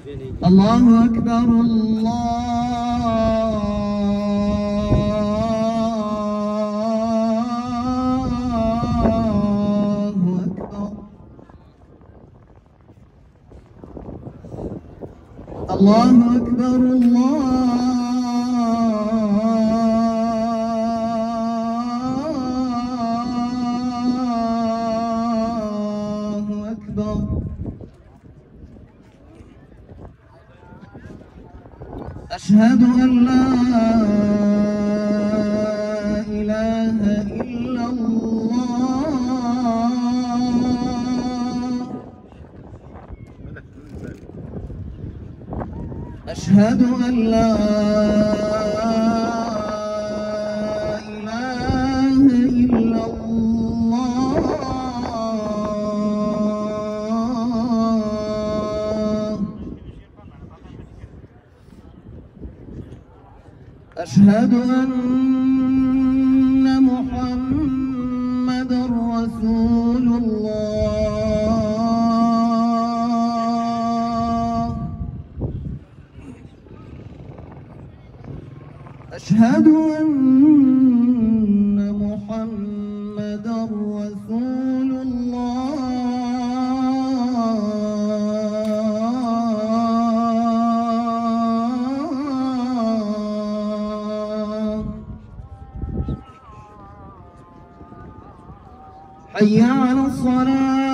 الله أكبر الله أكبر. الله أكبر الله أكبر. أشهد أن لا إله إلا الله. أشهد أن لا إله إلا الله. أشهد أن محمدًا رسول الله. أشهد أن محمدًا رسول الله. حي على الصلاة.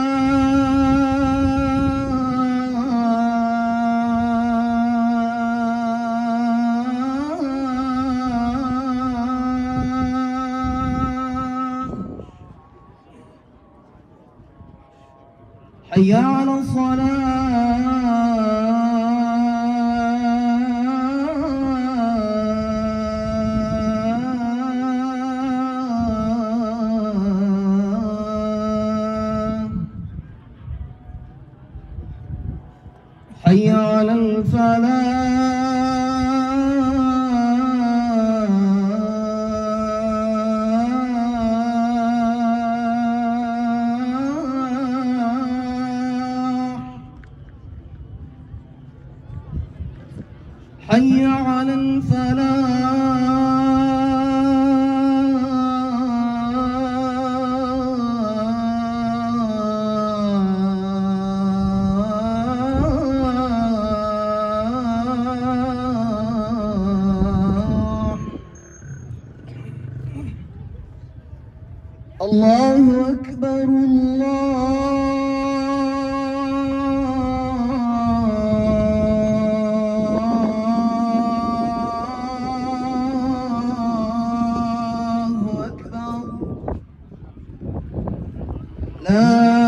حي على حي على الفلاح. حي على الفلاح. الله أكبر الله أكبر. لا